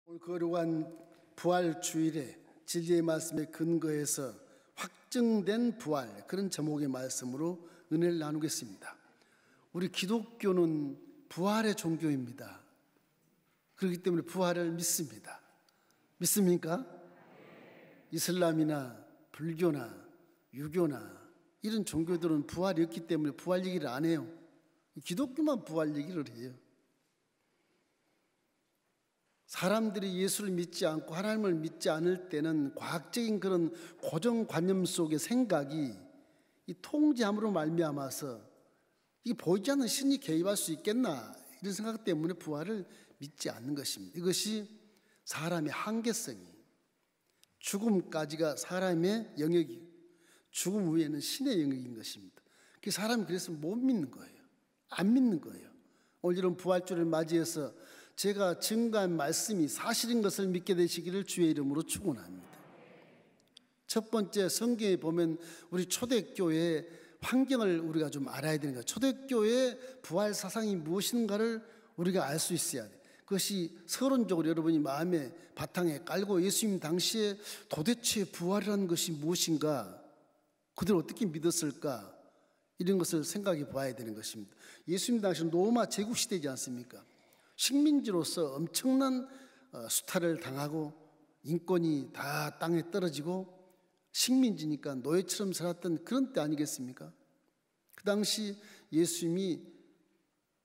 오늘 거룩한 부활 주일에 진리의 말씀에 근거해서 확증된 부활, 그런 제목의 말씀으로 은혜를 나누겠습니다. 우리 기독교는 부활의 종교입니다. 그렇기 때문에 부활을 믿습니다. 믿습니까? 이슬람이나 불교나 유교나 이런 종교들은 부활이 없기 때문에 부활 얘기를 안 해요. 기독교만 부활 얘기를 해요. 사람들이 예수를 믿지 않고 하나님을 믿지 않을 때는 과학적인 그런 고정관념 속의 생각이 이 통제함으로 말미암아서 이 보이지 않는 신이 개입할 수 있겠나, 이런 생각 때문에 부활을 믿지 않는 것입니다. 이것이 사람의 한계성이, 죽음까지가 사람의 영역이고 죽음 후에는 신의 영역인 것입니다. 그 사람이 그래서 못 믿는 거예요. 안 믿는 거예요. 오늘 이런 부활주를 맞이해서 제가 증거한 말씀이 사실인 것을 믿게 되시기를 주의 이름으로 축원합니다. 첫 번째, 성경에 보면 우리 초대교회의 환경을 우리가 좀 알아야 되는 거예요. 초대교회의 부활 사상이 무엇인가를 우리가 알 수 있어야 돼요. 그것이 서론적으로 여러분이 마음에 바탕에 깔고 예수님 당시에 도대체 부활이라는 것이 무엇인가, 그들은 어떻게 믿었을까, 이런 것을 생각해 봐야 되는 것입니다. 예수님 당시는 로마 제국시대이지 않습니까? 식민지로서 엄청난 수탈을 당하고 인권이 다 땅에 떨어지고 식민지니까 노예처럼 살았던 그런 때 아니겠습니까? 그 당시 예수님이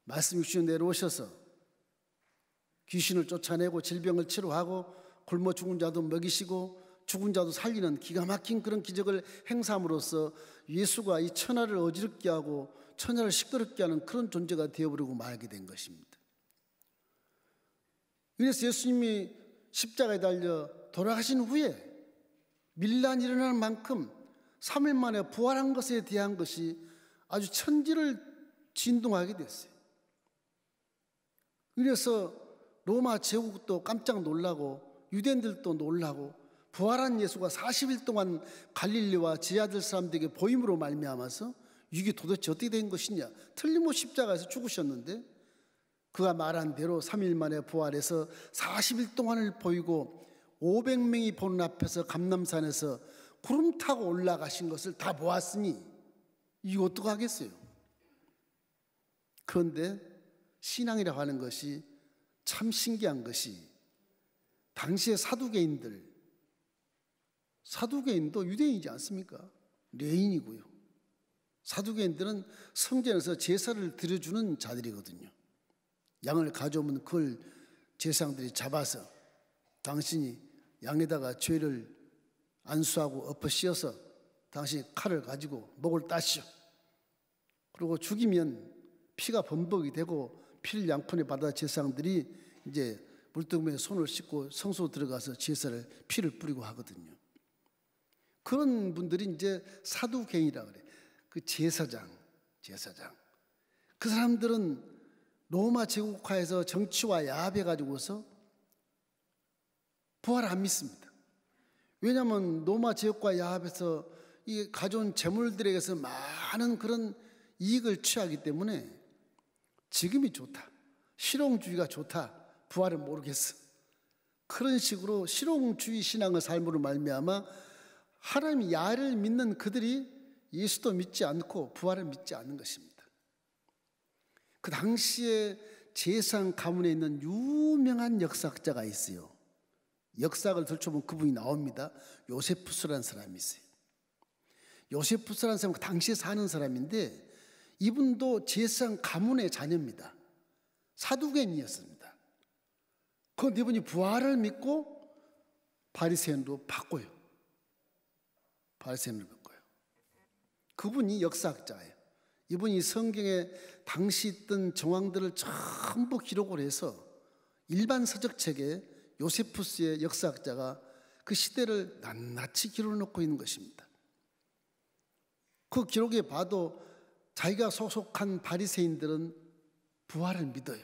말씀 육신으로 내려오셔서 귀신을 쫓아내고 질병을 치료하고 굶어 죽은 자도 먹이시고 죽은 자도 살리는 기가 막힌 그런 기적을 행사함으로써 예수가 이 천하를 어지럽게 하고 천하를 시끄럽게 하는 그런 존재가 되어버리고 말게 된 것입니다. 그래서 예수님이 십자가에 달려 돌아가신 후에 밀란이 일어나는 만큼 3일 만에 부활한 것에 대한 것이 아주 천지를 진동하게 됐어요. 그래서 로마 제국도 깜짝 놀라고 유대인들도 놀라고 부활한 예수가 40일 동안 갈릴리와 제자들 사람들에게 보임으로 말미암아서 이게 도대체 어떻게 된 것이냐, 틀림없이 십자가에서 죽으셨는데 그가 말한 대로 3일 만에 부활해서 40일 동안을 보이고 500명이 보는 앞에서 감람산에서 구름 타고 올라가신 것을 다 보았으니 이거 어떡하겠어요? 그런데 신앙이라고 하는 것이 참 신기한 것이, 당시의 사두개인도 유대인이지 않습니까? 레인이고요. 사두개인들은 성전에서 제사를 드려주는 자들이거든요. 양을 가져오면 그걸 제사장들이 잡아서 당신이 양에다가 죄를 안수하고 엎어 씌어서 당신이 칼을 가지고 목을 따시오. 그리고 죽이면 피가 범벅이 되고 피를 양푼에 받아 제사장들이 이제 물두멍에 손을 씻고 성소로 들어가서 제사를 피를 뿌리고 하거든요. 그런 분들이 이제 사두개인이라고 그래. 그 제사장. 그 사람들은 로마 제국화에서 정치와 야합해 가지고서 부활을 안 믿습니다. 왜냐하면 로마 제국과 야합에서 이 가져온 재물들에게서 많은 그런 이익을 취하기 때문에 지금이 좋다, 실용주의가 좋다, 부활을 모르겠어, 그런 식으로 실용주의 신앙을 삶으로 말미암아 하나님 야를 믿는 그들이 예수도 믿지 않고 부활을 믿지 않는 것입니다. 그 당시에 제사장 가문에 있는 유명한 역사학자가 있어요. 역사학을 들춰보면 그분이 나옵니다. 요세푸스라는 사람이 있어요. 요세푸스라는 사람은 그 당시에 사는 사람인데 이분도 제사장 가문의 자녀입니다. 사두개인이었습니다. 그런데 이분이 부활을 믿고 바리새인으로 바꿔요. 그분이 역사학자예요. 이분이 성경에 당시 있던 정황들을 전부 기록을 해서 일반 서적책에 요세푸스의 역사학자가 그 시대를 낱낱이 기록해 놓고 있는 것입니다. 그 기록에 봐도 자기가 소속한 바리새인들은 부활을 믿어요.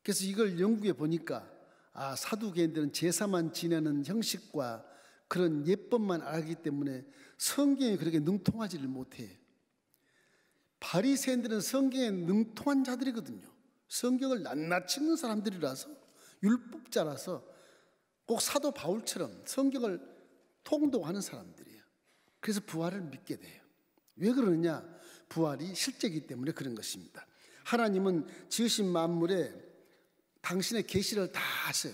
그래서 이걸 연구해 보니까 사두개인들은 제사만 지내는 형식과 그런 예법만 알기 때문에 성경에 그렇게 능통하지를 못해요. 바리새인들은 성경에 능통한 자들이거든요. 성경을 낱낱이 읽는 사람들이라서 율법자라서 꼭 사도 바울처럼 성경을 통독하는 사람들이에요. 그래서 부활을 믿게 돼요. 왜 그러느냐? 부활이 실제이기 때문에 그런 것입니다. 하나님은 지으신 만물에 당신의 계시를 다 하세요.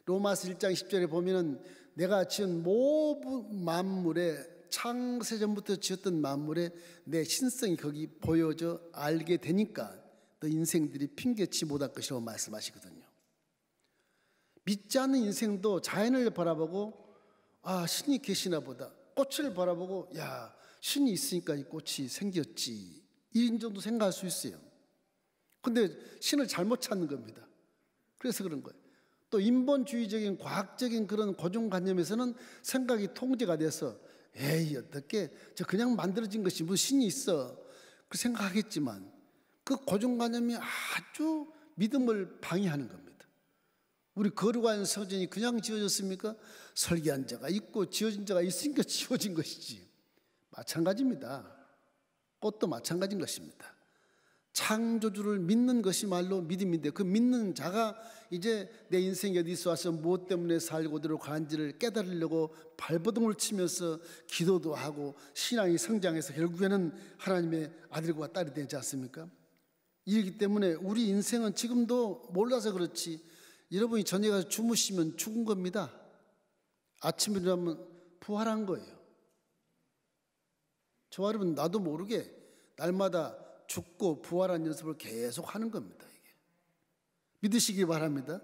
로마서 1장 10절에 보면은 내가 지은 모든 만물에, 창세전부터 지었던 만물에 내 신성이 거기 보여져 알게 되니까 너 인생들이 핑계치 못할 것이라고 말씀하시거든요. 믿지 않는 인생도 자연을 바라보고 아, 신이 계시나 보다. 꽃을 바라보고 야, 신이 있으니까 이 꽃이 생겼지. 이 정도 생각할 수 있어요. 근데 신을 잘못 찾는 겁니다. 그래서 그런 거예요. 또 인본주의적인 과학적인 그런 고정관념에서는 생각이 통제가 돼서 에이, 어떻게 저 그냥 만들어진 것이 무슨 신이 있어 그 생각하겠지만 그 고정관념이 아주 믿음을 방해하는 겁니다. 우리 거룩한 성전이 그냥 지어졌습니까? 설계한 자가 있고 지어진 자가 있으니까 지어진 것이지. 마찬가지입니다. 꽃도 마찬가지인 것입니다. 창조주를 믿는 것이 말로 믿음인데 그 믿는 자가 이제 내 인생이 어디서 와서 무엇 때문에 살고 어디로 가는지를 깨달으려고 발버둥을 치면서 기도도 하고 신앙이 성장해서 결국에는 하나님의 아들과 딸이 되지 않습니까? 이렇기 때문에 우리 인생은 지금도 몰라서 그렇지 여러분이 저녁에 가서 주무시면 죽은 겁니다. 아침에 일어나면 부활한 거예요. 저와 여러분 나도 모르게 날마다 죽고 부활한 연습을 계속 하는 겁니다. 이게. 믿으시기 바랍니다.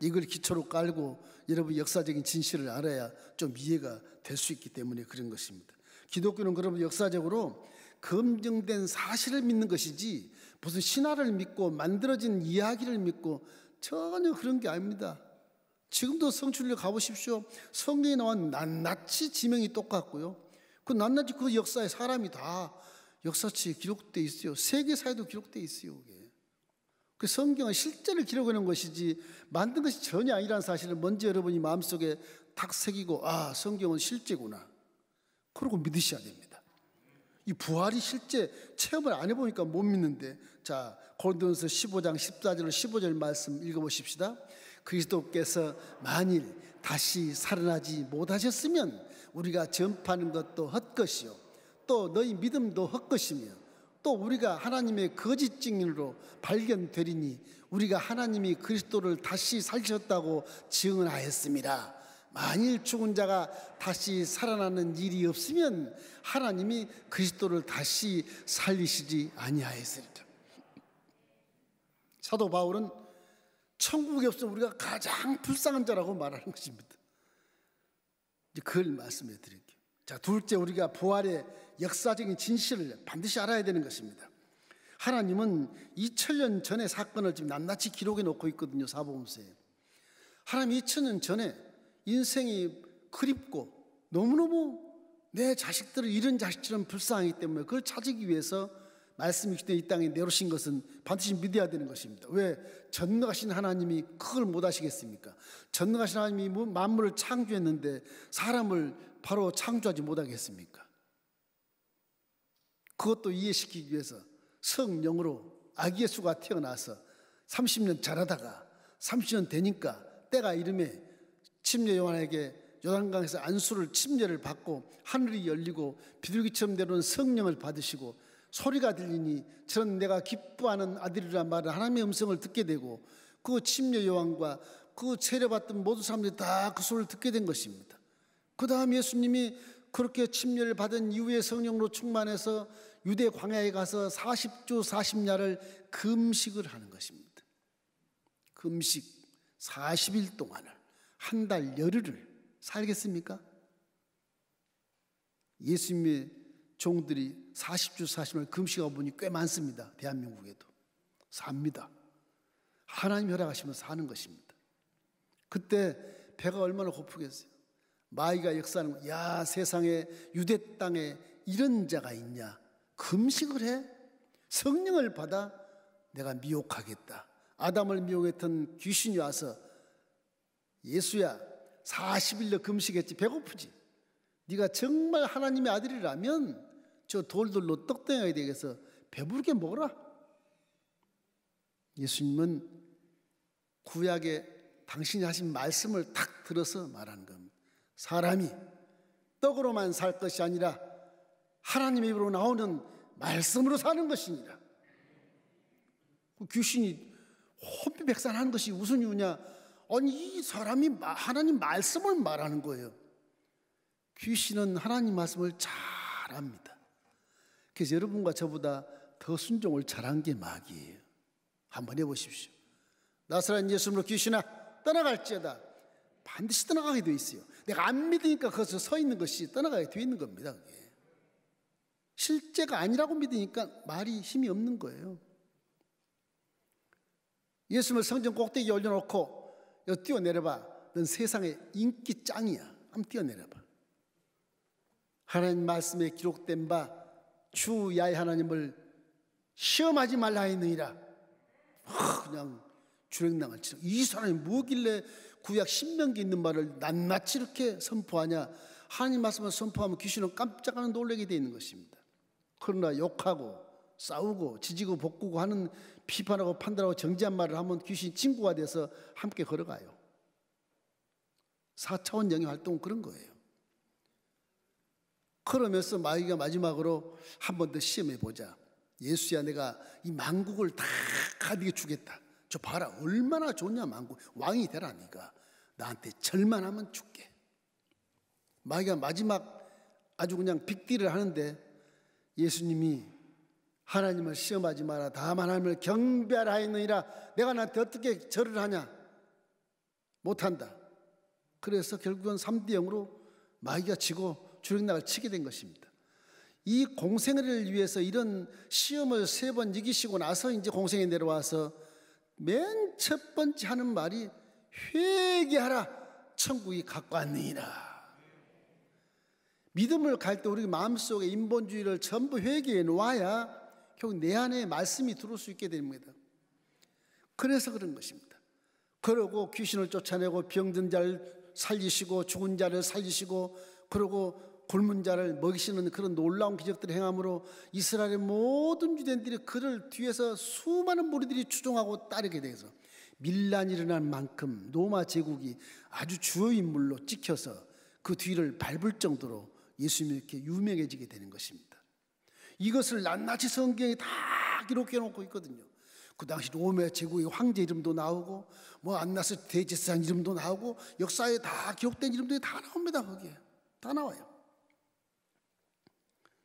이걸 기초로 깔고 여러분 역사적인 진실을 알아야 좀 이해가 될 수 있기 때문에 그런 것입니다. 기독교는 그러면 역사적으로 검증된 사실을 믿는 것이지 무슨 신화를 믿고 만들어진 이야기를 믿고 전혀 그런 게 아닙니다. 지금도 성춘리에 가보십시오. 성경에 나온 낱낱이 지명이 똑같고요. 그 낱낱이 그 역사에 사람이 다 역사책에 기록되어 있어요. 세계사에도 기록되어 있어요. 그 성경은 실제를 기록하는 것이지 만든 것이 전혀 아니라는 사실을 먼저 여러분이 마음속에 탁 새기고 아, 성경은 실제구나. 그러고 믿으셔야 됩니다. 이 부활이 실제 체험을 안 해보니까 못 믿는데 자, 고린도전서 15장 14절 15절 말씀 읽어보십시다. 그리스도께서 만일 다시 살아나지 못하셨으면 우리가 전파하는 것도 헛것이요 또 너희 믿음도 헛것이며 또 우리가 하나님의 거짓 증인으로 발견되리니 우리가 하나님이 그리스도를 다시 살리셨다고 증언하였습니다. 만일 죽은 자가 다시 살아나는 일이 없으면 하나님이 그리스도를 다시 살리시지 아니하였으리라. 사도 바울은 천국이 없으면 우리가 가장 불쌍한 자라고 말하는 것입니다. 이제 그걸 말씀해 드릴게요. 자, 둘째, 우리가 부활의 역사적인 진실을 반드시 알아야 되는 것입니다. 하나님은 2000년 전의 사건을 지금 낱낱이 기록해 놓고 있거든요. 사복음서에. 하나님 2000년 전에 인생이 그립고 너무너무 내 자식들을 잃은 자식처럼 불쌍하기 때문에 그걸 찾기 위해서 말씀이 이 땅에 내려오신 것은 반드시 믿어야 되는 것입니다. 왜? 전능하신 하나님이 그걸 못 하시겠습니까? 전능하신 하나님이 만물을 창조했는데 사람을 바로 창조하지 못하겠습니까? 그것도 이해시키기 위해서 성령으로 아기 예수가 태어나서 30년 자라다가 30년 되니까 때가 이름에 침례 요한에게 요단강에서 안수를 침례를 받고 하늘이 열리고 비둘기처럼 내려오는 성령을 받으시고 소리가 들리니 저는 내가 기뻐하는 아들이란 말을 하나님의 음성을 듣게 되고 그 침례 요한과 그 세례받던 모든 사람들이 다 그 소리를 듣게 된 것입니다. 그 다음 예수님이 그렇게 침례를 받은 이후에 성령으로 충만해서 유대 광야에 가서 40주 40야를 금식을 하는 것입니다. 금식 40일 동안을 한 달 열흘을 살겠습니까? 예수님의 종들이 40주 40일 금식하고 보니 꽤 많습니다. 대한민국에도 삽니다. 하나님 허락하시면 사는 것입니다. 그때 배가 얼마나 고프겠어요. 마귀가 역사하는 거, 야 세상에 유대 땅에 이런 자가 있냐, 금식을 해? 성령을 받아? 내가 미혹하겠다. 아담을 미혹했던 귀신이 와서 예수야 40일로 금식했지 배고프지? 네가 정말 하나님의 아들이라면 저 돌들로 떡덩어리 되겠어 배부르게 먹어라. 예수님은 구약의 당신이 하신 말씀을 탁 들어서 말하는 겁니다. 사람이 떡으로만 살 것이 아니라 하나님의 입으로 나오는 말씀으로 사는 것이니라. 귀신이 혼비백산하는 것이 무슨 이유냐? 아니, 이 사람이 하나님 말씀을 말하는 거예요. 귀신은 하나님 말씀을 잘 압니다. 그래서 여러분과 저보다 더 순종을 잘한 게 마귀예요. 한번 해보십시오. 나사렛 예수님으로 귀신아 떠나갈지어다. 반드시 떠나가게 돼 있어요. 내가 안 믿으니까 거기서 서 있는 것이 떠나가게 돼 있는 겁니다. 그게. 실제가 아니라고 믿으니까 말이 힘이 없는 거예요. 예수님을 성전 꼭대기에 올려놓고 여기 뛰어내려봐. 넌 세상의 인기 짱이야. 한번 뛰어내려봐. 하나님 말씀에 기록된 바 주 야훼 하나님을 시험하지 말라 했느니라. 그냥 주랭랑을 치러. 이 사람이 뭐길래 구약 신명기에 있는 말을 낱낱이 이렇게 선포하냐. 하나님 말씀을 선포하면 귀신은 깜짝하는 놀라게 되어 있는 것입니다. 그러나 욕하고 싸우고 지지고 볶고 하는 비판하고 판단하고 정지한 말을 하면 귀신 친구가 돼서 함께 걸어가요. 4차원 영의 활동은 그런 거예요. 그러면서 마귀가 마지막으로 한 번 더 시험해 보자. 예수야, 내가 이 만국을 다 네게 주겠다. 저 봐라, 얼마나 좋냐. 만국 왕이 되라. 네가 나한테 절만 하면 줄게. 마귀가 마지막 아주 그냥 빅딜을 하는데 예수님이 하나님을 시험하지 마라. 다만 하나님을 경배하라 했느니라. 내가 나한테 어떻게 절을 하냐? 못한다. 그래서 결국은 3대 0으로 마귀가 지고 주력락을 치게 된 것입니다. 이 공생애를 위해서 이런 시험을 3번 이기시고 나서 이제 공생에 내려와서 맨 첫 번째 하는 말이 회개하라. 천국이 가까웠느니라. 믿음을 갈 때 우리 마음속에 인본주의를 전부 회개해 놓아야 결국 내 안에 말씀이 들어올 수 있게 됩니다. 그래서 그런 것입니다. 그러고 귀신을 쫓아내고 병든 자를 살리시고 죽은 자를 살리시고 그러고 굶은 자를 먹이시는 그런 놀라운 기적들을 행함으로 이스라엘의 모든 유대인들이 그를 뒤에서 수많은 무리들이 추종하고 따르게 돼서 밀란이 일어난 만큼 로마 제국이 아주 주요 인물로 찍혀서 그 뒤를 밟을 정도로 예수님이 이렇게 유명해지게 되는 것입니다. 이것을 낱낱이 성경에 다 기록해 놓고 있거든요. 그 당시 로마 제국의 황제 이름도 나오고 뭐 안나스 대제사장 이름도 나오고 역사에 다 기록된 이름들이 다 나옵니다. 거기에 다 나와요.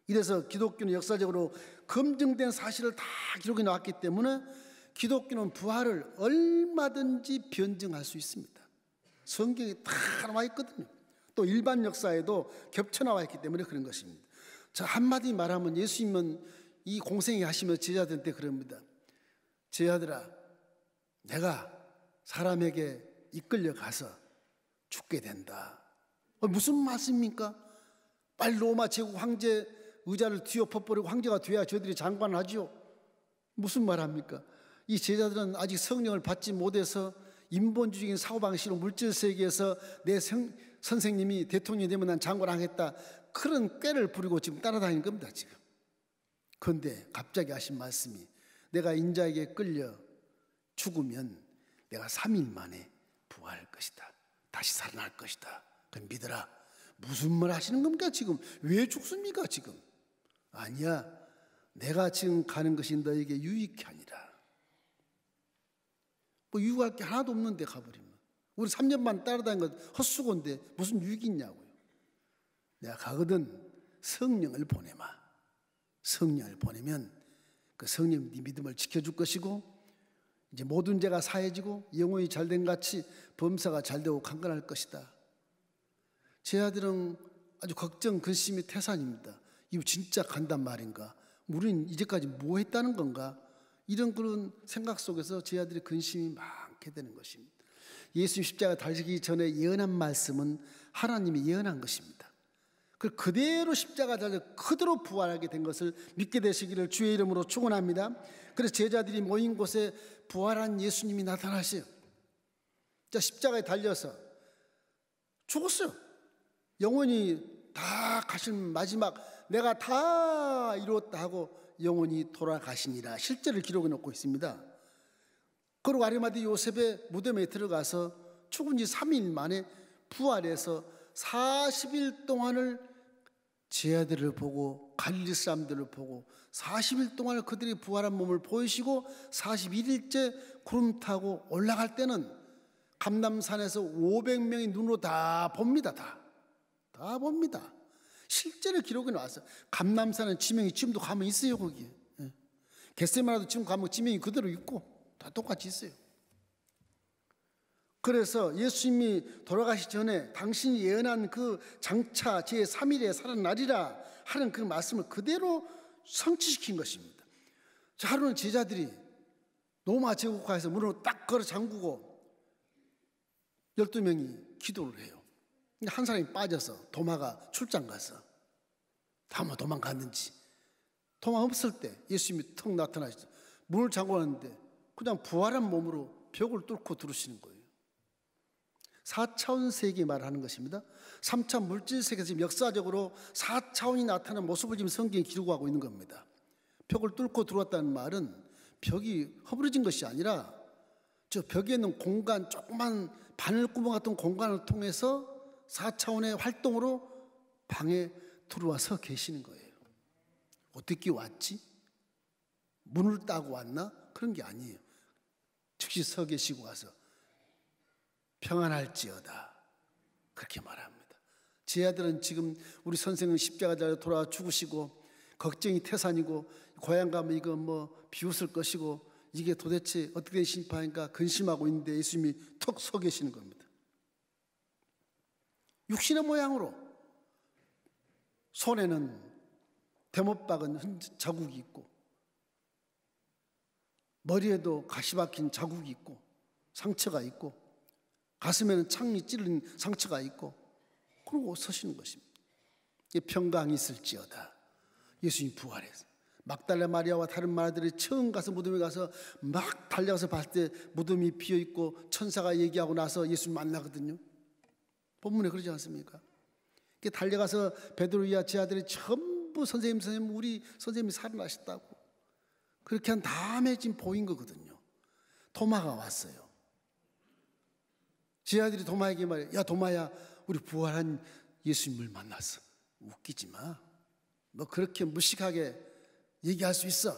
이래서 기독교는 역사적으로 검증된 사실을 다 기록해 나왔기 때문에 기독교는 부활을 얼마든지 변증할 수 있습니다. 성경에 다 나와 있거든요. 또 일반 역사에도 겹쳐 나와 있기 때문에 그런 것입니다. 자, 한마디 말하면 예수님은 이 공생애 하시며 제자들한테 그럽니다. 제자들아, 내가 사람에게 이끌려 가서 죽게 된다. 무슨 말씀입니까? 빨리 로마 제국 황제 의자를 뒤엎어버리고 황제가 돼야 저들이 장관을 하지요. 무슨 말합니까? 이 제자들은 아직 성령을 받지 못해서 인본주의적인 사고방식으로 물질세계에서 내 선생님이 대통령이 되면 난 장관하겠다. 그런 꾀를 부리고 지금 따라다니는 겁니다. 지금. 그런데 갑자기 하신 말씀이 내가 인자에게 끌려 죽으면 내가 3일 만에 부활할 것이다. 다시 살아날 것이다. 그럼 믿어라. 무슨 말 하시는 겁니까 지금? 왜 죽습니까 지금? 아니야. 내가 지금 가는 것이 너에게 유익이 아니라. 뭐 유익할 게 하나도 없는데 가버리면. 우리 3년만 따라다닌 건 헛수고인데 무슨 유익이 있냐고요. 내가 가거든 성령을 보내마. 성령을 보내면 그 성령 네 믿음을 지켜줄 것이고 이제 모든 죄가 사해지고 영혼이 잘된 같이 범사가 잘되고 강건할 것이다. 제 아들은 아주 걱정, 근심이 태산입니다. 이거 진짜 간단 말인가? 우리는 이제까지 뭐 했다는 건가? 이런 그런 생각 속에서 제 아들의 근심이 많게 되는 것입니다. 예수님 십자가 달리기 전에 예언한 말씀은 하나님이 예언한 것입니다. 그대로 십자가 달려 그대로 부활하게 된 것을 믿게 되시기를 주의 이름으로 축원합니다. 그래서 제자들이 모인 곳에 부활한 예수님이 나타나셔요. 자, 십자가에 달려서 죽었어요. 영원히 다 가신 마지막 내가 다 이루었다 하고 영원히 돌아가시니라 실제를 기록해 놓고 있습니다. 그리고 아리마대 요셉의 무덤에 들어가서 죽은 지 3일 만에 부활해서 40일 동안을 제자들을 보고 갈릴리 사람들을 보고 40일 동안을 그들이 부활한 몸을 보이시고 41일째 구름 타고 올라갈 때는 감람산에서 500명이 눈으로 다 봅니다. 다 봅니다. 실제로 기록이 나왔어요. 감람산은 지명이 지금도 가면 있어요. 거기에. 겟세마네도 지금 가면 지명이 그대로 있고 다 똑같이 있어요. 그래서 예수님이 돌아가시기 전에 당신이 예언한 그 장차 제3일에 살아나리라 하는 그 말씀을 그대로 성취시킨 것입니다. 하루는 제자들이 로마 제국화에서 문으로 딱 걸어 잠그고 12명이 기도를 해요. 한 사람이 빠져서 도마가 출장 가서 다만 도망갔는지 도망 없을 때 예수님이 턱 나타나시죠. 문을 잠궈놨는데 그냥 부활한 몸으로 벽을 뚫고 들어오시는 거예요. 4차원 세계 말하는 것입니다. 3차 물질 세계에서 지금 역사적으로 4차원이 나타난 모습을 지금 성경에 기록하고 있는 겁니다. 벽을 뚫고 들어왔다는 말은 벽이 허물어진 것이 아니라 저 벽에 있는 공간, 조그만 바늘구멍 같은 공간을 통해서 4차원의 활동으로 방에 들어와서 계시는 거예요. 어떻게 왔지? 문을 따고 왔나? 그런 게 아니에요. 즉시 서 계시고 와서 평안할지어다 그렇게 말합니다. 제 아들은 지금 우리 선생은 십자가 달려 돌아와 죽으시고 걱정이 태산이고 고향 가면 이거 뭐 비웃을 것이고 이게 도대체 어떻게 된 심판인가 근심하고 있는데 예수님이 턱 서 계시는 겁니다. 육신의 모양으로 손에는 대못 박은 자국이 있고 머리에도 가시 박힌 자국이 있고 상처가 있고 가슴에는 창이 찔린 상처가 있고 그러고 서시는 것입니다. 평강이 있을지어다. 예수님 부활해서 막달라 마리아와 다른 마리아들이 처음 가서 무덤에 가서 막 달려가서 봤을 때 무덤이 비어있고 천사가 얘기하고 나서 예수님 만나거든요. 본문에 그러지 않습니까? 달려가서 베드로와 제 아들이 전부 선생님 우리 선생님이 살아나셨다고 그렇게 한 다음에 지금 보인 거거든요. 도마가 왔어요. 제 아들이 도마에게 말해요. 야 도마야 우리 부활한 예수님을 만났어. 웃기지 마. 너 그렇게 무식하게 얘기할 수 있어.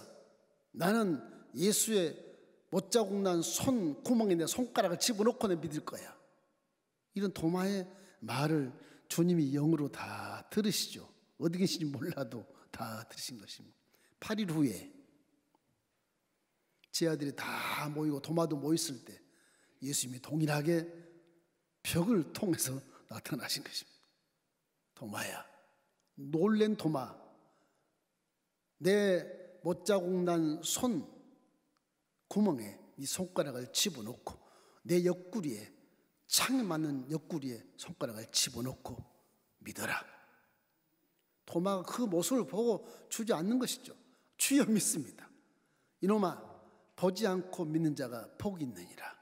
나는 예수의 못자국 난 손 구멍에 내 손가락을 집어넣고 내 믿을 거야. 이런 도마의 말을 주님이 영으로 다 들으시죠. 어디 계신지 몰라도 다 들으신 것입니다. 8일 후에 제 아들이 다 모이고 도마도 모였을 때 예수님이 동일하게 벽을 통해서 나타나신 것입니다. 도마야, 놀랜 도마, 내 못자국 난 손 구멍에 네 손가락을 집어넣고 내 옆구리에 창에 맞는 옆구리에 손가락을 집어넣고 믿어라. 도마가 그 모습을 보고 주저앉는 것이죠. 주여 믿습니다. 이놈아 보지 않고 믿는 자가 복이 있느니라.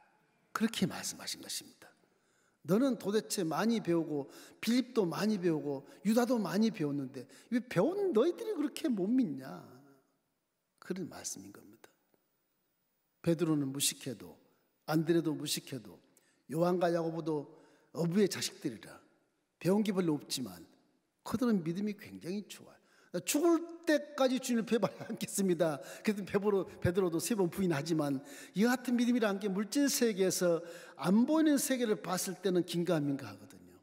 그렇게 말씀하신 것입니다. 너는 도대체 많이 배우고 빌립도 많이 배우고 유다도 많이 배웠는데 왜 배운 너희들이 그렇게 못 믿냐? 그런 말씀인 겁니다. 베드로는 무식해도 안드레도 무식해도 요한과 야고보도 어부의 자식들이라 배운 게 별로 없지만 그들은 믿음이 굉장히 좋아요. 죽을 때까지 주님을 배반하지 않겠습니다. 그래서 베드로도 3번 부인하지만 이 같은 믿음이라는 게 물질 세계에서 안 보이는 세계를 봤을 때는 긴가민가 하거든요.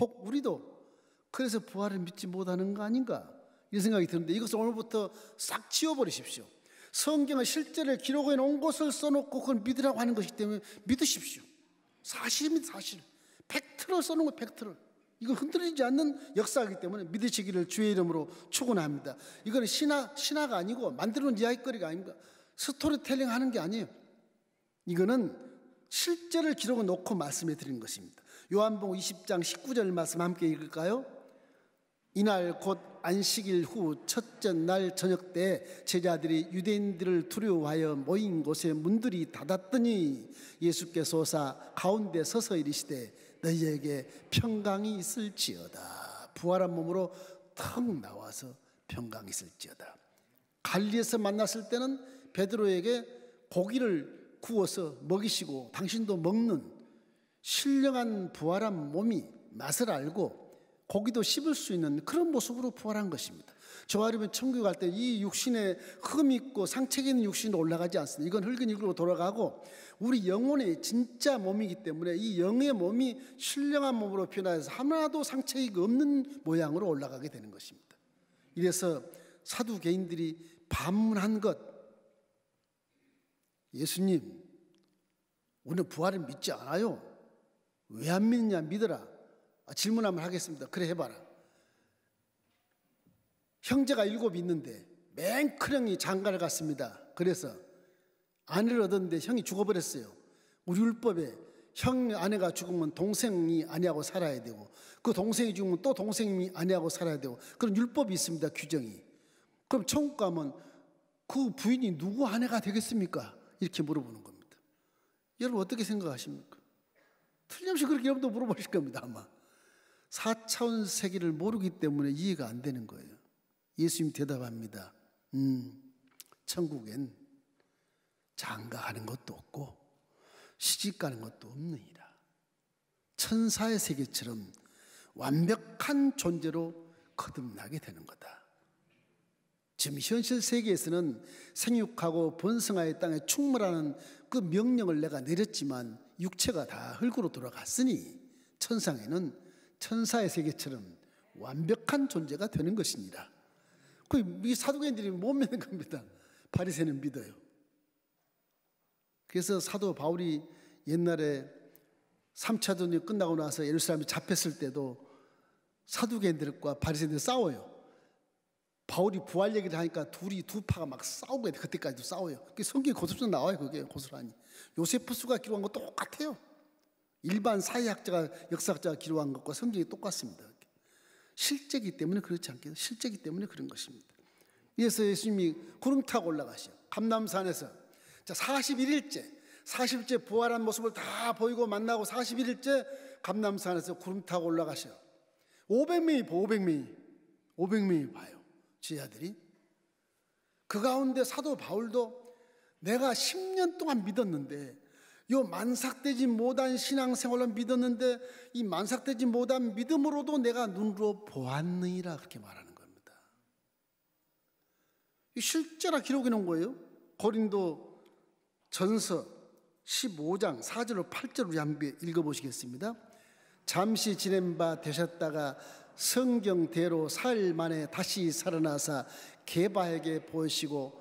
혹 우리도 그래서 부활을 믿지 못하는 거 아닌가 이런 생각이 드는데 이것을 오늘부터 싹 지워버리십시오. 성경의 실제를 기록해 놓은 것을 써놓고 그걸 믿으라고 하는 것이기 때문에 믿으십시오. 사실입니다. 사실. 팩트를 써놓은 거 팩트를. 이건 흔들리지 않는 역사이기 때문에 믿으시기를 주의 이름으로 축원합니다. 이거는 신화가 아니고 만들어놓은 이야기거리가 아닙니다. 스토리텔링 하는 게 아니에요. 이거는 실제를 기록을 놓고 말씀해 드린 것입니다. 요한복음 20장 19절 말씀 함께 읽을까요? 이날 곧 안식일 후 첫째 날 저녁 때 제자들이 유대인들을 두려워하여 모인 곳에 문들이 닫았더니 예수께서 오사 가운데 서서 이르시되 너희에게 평강이 있을지어다. 부활한 몸으로 턱 나와서 평강이 있을지어다. 갈리에서 만났을 때는 베드로에게 고기를 구워서 먹이시고 당신도 먹는 신령한 부활한 몸이 맛을 알고 고기도 씹을 수 있는 그런 모습으로 부활한 것입니다. 저와 여러분 천국에 갈 때 이 육신에 흠이 있고 상처가 있는 육신으로 올라가지 않습니다. 이건 흙은 흙으로 돌아가고 우리 영혼의 진짜 몸이기 때문에 이 영의 몸이 신령한 몸으로 변화해서 하나도 상처가 없는 모양으로 올라가게 되는 것입니다. 이래서 사두개인들이 반문한 것, 예수님 우리는 부활을 믿지 않아요. 왜 안 믿느냐? 믿어라. 질문 한번 하겠습니다. 그래 해봐라. 형제가 7 있는데 맨 큰 형이 장가를 갔습니다. 그래서 아내를 얻었는데 형이 죽어버렸어요. 우리 율법에 형 아내가 죽으면 동생이 아내하고 살아야 되고 그 동생이 죽으면 또 동생이 아내하고 살아야 되고 그런 율법이 있습니다. 규정이. 그럼 천국 가면 그 부인이 누구 아내가 되겠습니까? 이렇게 물어보는 겁니다. 여러분 어떻게 생각하십니까? 틀림없이 그렇게 여러분도 물어보실 겁니다. 아마 4차원 세계를 모르기 때문에 이해가 안 되는 거예요. 예수님 대답합니다. 천국엔 장가가는 것도 없고 시집가는 것도 없느니라. 천사의 세계처럼 완벽한 존재로 거듭나게 되는 거다. 지금 현실 세계에서는 생육하고 번성하여 땅에 충만하는 그 명령을 내가 내렸지만 육체가 다 흙으로 돌아갔으니 천상에는 천사의 세계처럼 완벽한 존재가 되는 것이니라. 이 사두개인들이 못 믿는 겁니다. 바리새인은 믿어요. 그래서 사도 바울이 옛날에 3차 전쟁이 끝나고 나서 예루살렘에 잡혔을 때도 사두개인들과 바리새인들이 싸워요. 바울이 부활 얘기를 하니까 두 파가 막 싸우고 그때까지도 싸워요. 성경에 고스란히 나와요. 그게 고스란히. 요세푸스가 기록한 거 똑같아요. 일반 사회학자가 역사학자가 기록한 것과 성경이 똑같습니다. 실제이기 때문에 그렇지 않겠어요? 실제이기 때문에 그런 것입니다. 그래서 예수님이 구름 타고 올라가시오. 감람산에서 자 41일째 부활한 모습을 다 보이고 만나고 41일째 감람산에서 구름 타고 올라가시오. 500명이 봐요. 제자들이. 그 가운데 사도 바울도 내가 10년 동안 믿었는데 요 만삭되지 못한 신앙생활로 믿었는데 이 만삭되지 못한 믿음으로도 내가 눈으로 보았느니라 그렇게 말하는 겁니다. 실제라 기록해 놓은 거예요. 고린도 전서 15장 4절로 8절을 우리 한번 읽어보시겠습니다. 잠시 지낸 바 되셨다가 성경대로 4일 만에 다시 살아나사 게바에게 보이시고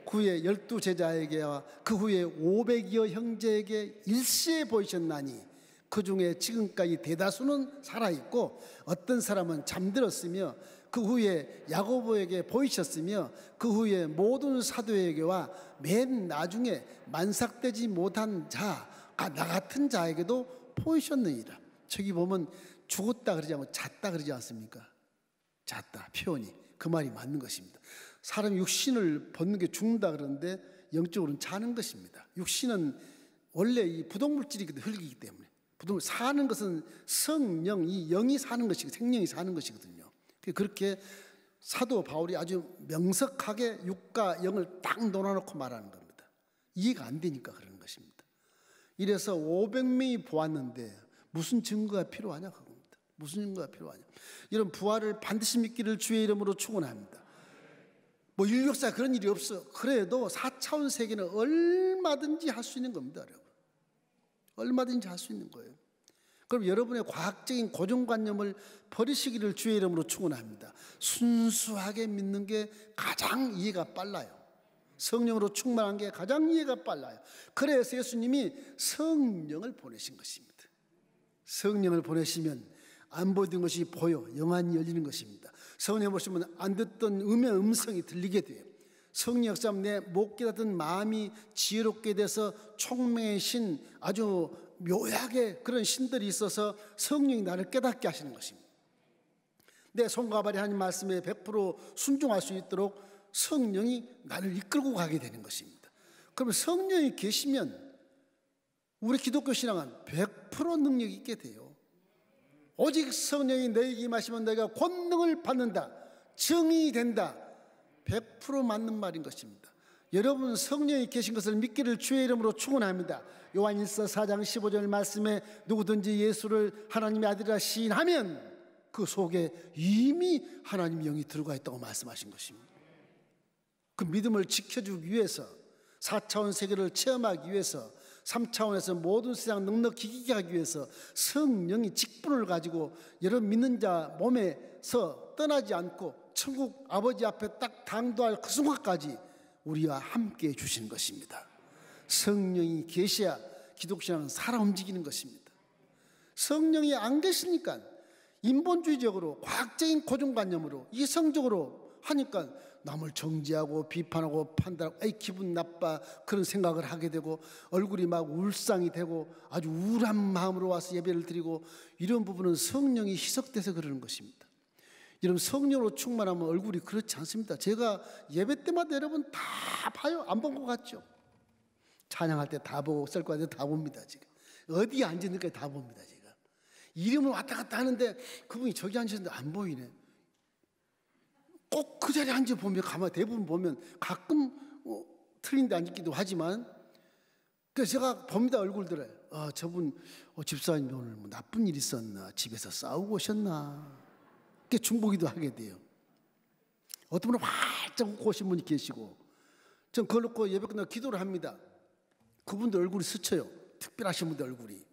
그 후에 12제자에게와 그 후에 500여 형제에게 일시에 보이셨나니 그 중에 지금까지 대다수는 살아있고 어떤 사람은 잠들었으며 그 후에 야고보에게 보이셨으며 그 후에 모든 사도에게와 맨 나중에 만삭되지 못한 자, 나 같은 자에게도 보이셨느니라. 저기 보면 죽었다 그러지 않고 잤다 그러지 않습니까? 잤다 표현이 그 말이 맞는 것입니다. 사람 육신을 벗는 게 죽는다 그러는데 영적으로는 자는 것입니다. 육신은 원래 이 부동물질이거든요. 흙이기 때문에. 부동물 사는 것은 성령, 이 영이 사는 것이고 생명이 사는 것이거든요. 그렇게 사도 바울이 아주 명석하게 육과 영을 딱 놓아놓고 말하는 겁니다. 이해가 안 되니까 그러는 것입니다. 이래서 500명이 보았는데 무슨 증거가 필요하냐 그겁니다. 무슨 증거가 필요하냐. 이런 부활을 반드시 믿기를 주의 이름으로 축원합니다. 뭐 인류 역사에 그런 일이 없어. 그래도 4차원 세계는 얼마든지 할 수 있는 겁니다. 여러분. 얼마든지 할 수 있는 거예요. 그럼 여러분의 과학적인 고정관념을 버리시기를 주의 이름으로 축원합니다. 순수하게 믿는 게 가장 이해가 빨라요. 성령으로 충만한 게 가장 이해가 빨라요. 그래서 예수님이 성령을 보내신 것입니다. 성령을 보내시면 안 보이던 것이 보여 영안이 열리는 것입니다. 성령 보시면 안 듣던 음의 음성이 들리게 돼요. 성령 역사하면 내 못 깨닫던 마음이 지혜롭게 돼서 총명의 신, 아주 묘하게 그런 신들이 있어서 성령이 나를 깨닫게 하시는 것입니다. 내 손과 발이 하나님 말씀에 100% 순종할 수 있도록 성령이 나를 이끌고 가게 되는 것입니다. 그러면 성령이 계시면 우리 기독교 신앙은 100% 능력이 있게 돼요. 오직 성령이 너에게 임하시면 너희가 권능을 받는다. 정의된다. 100% 맞는 말인 것입니다. 여러분 성령이 계신 것을 믿기를 주의 이름으로 축원합니다. 요한일서 4장 15절 말씀에 누구든지 예수를 하나님의 아들이라 시인하면 그 속에 이미 하나님 영이 들어가 있다고 말씀하신 것입니다. 그 믿음을 지켜주기 위해서 4차원 세계를 체험하기 위해서 3차원에서 모든 세상 넉넉히 이기게 하기 위해서 성령이 직분을 가지고 여러분 믿는 자 몸에서 떠나지 않고 천국 아버지 앞에 딱 당도할 그 순간까지 우리와 함께 해주시는 것입니다. 성령이 계셔야 기독신앙은 살아 움직이는 것입니다. 성령이 안 계시니까 인본주의적으로 과학적인 고정관념으로 이성적으로 하니까 남을 정죄하고 비판하고 판단하고 에이 기분 나빠 그런 생각을 하게 되고 얼굴이 막 울상이 되고 아주 우울한 마음으로 와서 예배를 드리고 이런 부분은 성령이 희석돼서 그러는 것입니다. 여러분 성령으로 충만하면 얼굴이 그렇지 않습니다. 제가 예배 때마다 여러분 다 봐요. 안 본 것 같죠? 찬양할 때 다 보고 셀과 때 다 봅니다. 지금 어디에 앉았는가 다 봅니다. 제가 이름을 왔다 갔다 하는데 그분이 저기 앉으셨는데 안 보이네. 꼭 그 자리에 앉아보면 가만 대부분 보면 가끔 틀린 데 앉기도 하지만 그래서 제가 봅니다. 얼굴들을 저분 집사님 오늘 뭐 나쁜 일 있었나 집에서 싸우고 오셨나 그게 중보기도 하게 돼요. 어떤 분은 활짝 웃고 오신 분이 계시고 전 그걸 놓고 예배 끝나고 기도를 합니다. 그분들 얼굴이 스쳐요. 특별하신 분들 얼굴이.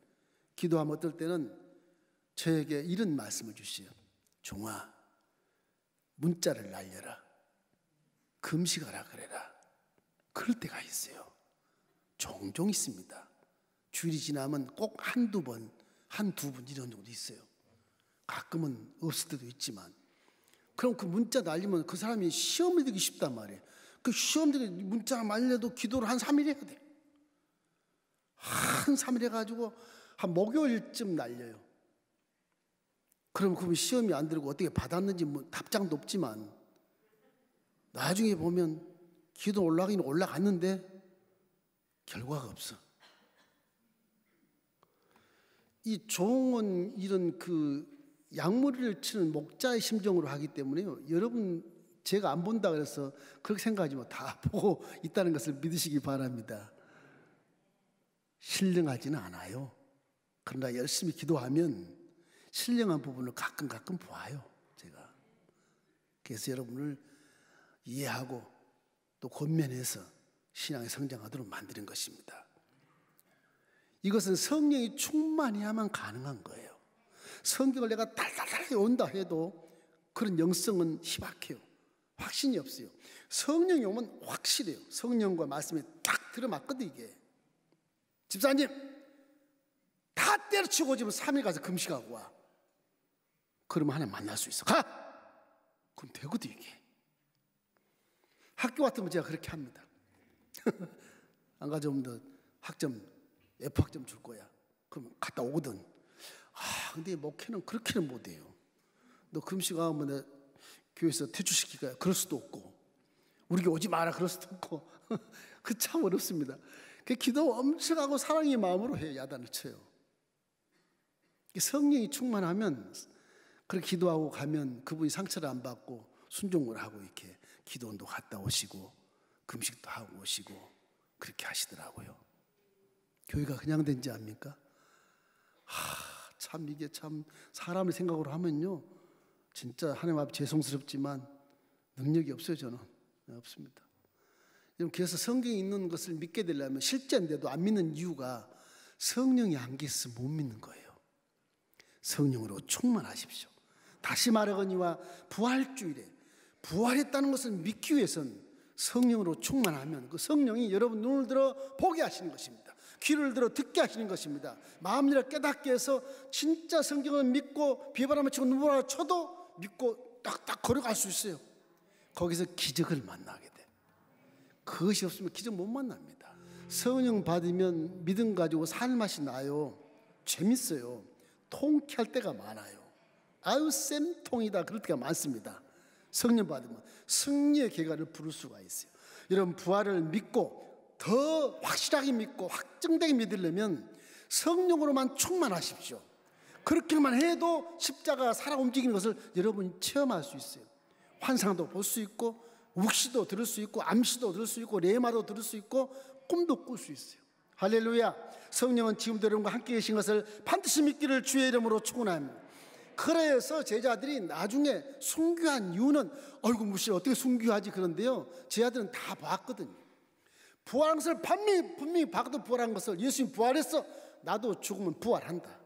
기도하면 어떨 때는 저에게 이런 말씀을 주시요. 종아 문자를 날려라. 금식하라 그래라. 그럴 때가 있어요. 종종 있습니다. 주일이 지나면 꼭 한두 번, 한두 번 이런 정도 있어요. 가끔은 없을 때도 있지만 그럼 그 문자 날리면 그 사람이 시험을 들기 쉽단 말이에요. 그 시험 들기 문자 날려도 기도를 한 3일 해야 돼. 한 3일 해가지고 한 목요일쯤 날려요. 그럼 그 시험이 안 들고 어떻게 받았는지 뭐 답장도 없지만 나중에 보면 기도 올라가긴 올라갔는데 결과가 없어. 이 종은 이런 그 양머리를 치는 목자의 심정으로 하기 때문에요. 여러분 제가 안 본다 그래서 그렇게 생각하지 마. 다 보고 있다는 것을 믿으시기 바랍니다. 신령하지는 않아요. 그러나 열심히 기도하면 신령한 부분을 가끔 보아요. 제가. 그래서 여러분을 이해하고 또 권면해서 신앙이 성장하도록 만드는 것입니다. 이것은 성령이 충만해야만 가능한 거예요. 성경을 내가 달달달 외운다 해도 그런 영성은 희박해요. 확신이 없어요. 성령이 오면 확실해요. 성령과 말씀이 딱 들어맞거든 이게. 집사님 다 때려치고 오지면 3일 가서 금식하고 와. 그러면 하나님 만날 수 있어. 가! 그럼 되거든 이게. 학교 같으면 제가 그렇게 합니다. 안 가져오면 너 학점 F학점 줄 거야. 그럼 갔다 오거든. 근데 목회는 그렇게는 못해요. 너 금식하면 내 교회에서 퇴출시킬까? 그럴 수도 없고 우리 교회 오지 마라 그럴 수도 없고 그 참 어렵습니다. 그 기도 엄청 하고 사랑의 마음으로 해요. 야단을 쳐요. 성령이 충만하면 그렇게 기도하고 가면 그분이 상처를 안 받고 순종을 하고 이렇게 기도원도 갔다 오시고 금식도 하고 오시고 그렇게 하시더라고요. 교회가 그냥 된지 압니까? 참 이게 참 사람의 생각으로 하면요 진짜 하나님 앞에 죄송스럽지만 능력이 없어요. 저는 없습니다. 그래서 성경에 있는 것을 믿게 되려면 실제인데도 안 믿는 이유가 성령이 안 계셔서 못 믿는 거예요. 성령으로 충만하십시오. 다시 말하거니와 부활주일에 부활했다는 것을 믿기 위해서는 성령으로 충만하면 그 성령이 여러분 눈을 들어 보게 하시는 것입니다. 귀를 들어 듣게 하시는 것입니다. 마음을 깨닫게 해서 진짜 성경을 믿고 비바람을 치고 눈보라를 쳐도 믿고 딱딱 걸어갈 수 있어요. 거기서 기적을 만나게 돼. 그것이 없으면 기적 못 만납니다. 성령 받으면 믿음 가지고 살 맛이 나요. 재밌어요. 통쾌할 때가 많아요. 아유 쌤통이다 그럴 때가 많습니다. 성령 받으면 승리의 계가를 부를 수가 있어요. 여러분 부활을 믿고 더 확실하게 믿고 확정되게 믿으려면 성령으로만 충만하십시오. 그렇게만 해도 십자가 살아 움직이는 것을 여러분이 체험할 수 있어요. 환상도 볼 수 있고 욱시도 들을 수 있고 암시도 들을 수 있고 레마도 들을 수 있고 꿈도 꿀 수 있어요. 할렐루야. 성령은 지금도 여러분과 함께 계신 것을 반드시 믿기를 주의 이름으로 축원합니다. 그래서 제자들이 나중에 순교한 이유는 아이고 무시 어떻게 순교하지 그런데요, 제자들은 다 봤거든요. 부활한 것을 분명히 봐도 부활한 것을 예수님 부활했어, 나도 죽으면 부활한다.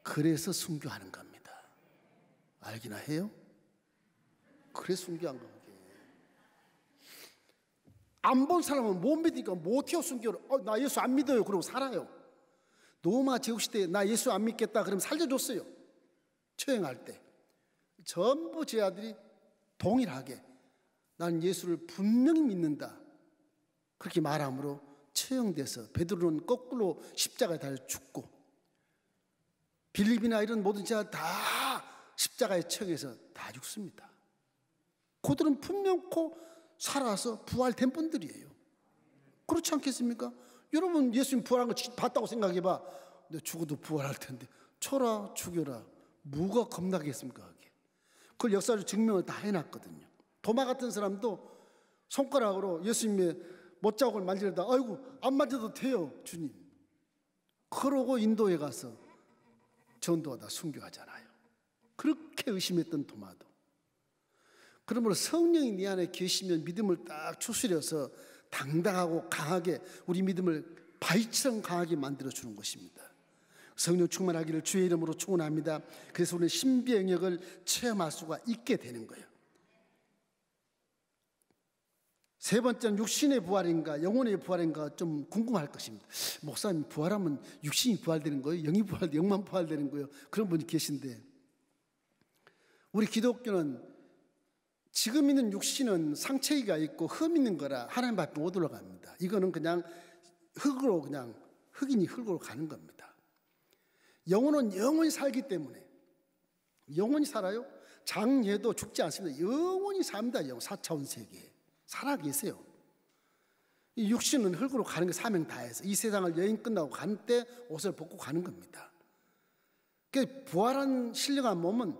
그래서 순교하는 겁니다. 알기나 해요? 그래서 순교한 거예요. 안 본 사람은 못 믿으니까 못해요. 순교를. 나 예수 안 믿어요 그러고 살아요. 로마 제국시대에 나 예수 안 믿겠다 그러면 살려줬어요. 처형할 때 전부 제자들이 동일하게 나는 예수를 분명히 믿는다 그렇게 말함으로 처형돼서, 베드로는 거꾸로 십자가에 달려 죽고, 빌립이나 이런 모든 제자 다 십자가에 처형해서 다 죽습니다. 그들은 분명코 살아서 부활된 분들이에요. 그렇지 않겠습니까? 여러분 예수님 부활한 거 봤다고 생각해봐. 너 죽어도 부활할 텐데 쳐라 죽여라 뭐가 겁나겠습니까? 그게. 그걸 역사적으로 증명을 다 해놨거든요. 도마 같은 사람도 손가락으로 예수님의 못자국을 만지려다 아이고 안 만져도 돼요 주님. 그러고 인도에 가서 전도하다 순교하잖아요. 그렇게 의심했던 도마도. 그러므로 성령이 네 안에 계시면 믿음을 딱 추스려서 당당하고 강하게 우리 믿음을 바위처럼 강하게 만들어주는 것입니다. 성령 충만하기를 주의 이름으로 축원합니다. 그래서 우리는 신비의 영역을 체험할 수가 있게 되는 거예요. 세 번째는 육신의 부활인가 영혼의 부활인가 좀 궁금할 것입니다. 목사님 부활하면 육신이 부활되는 거예요? 영이 부활되는, 영만 부활되는 거예요? 그런 분이 계신데, 우리 기독교는 지금 있는 육신은 상체가 있고 흠 있는 거라 하나님 앞에 못 올라갑니다. 이거는 그냥 흙으로, 그냥 흙이니 흙으로 가는 겁니다. 영혼은 영원히 살기 때문에 영원히 살아요. 장예도 죽지 않습니다. 영원히 삽니다. 4차원 세계에 살아 계세요. 이 육신은 흙으로 가는 게 사명 다해서 이 세상을 여행 끝나고 가는 때 옷을 벗고 가는 겁니다. 그러니까 부활한 신령한 몸은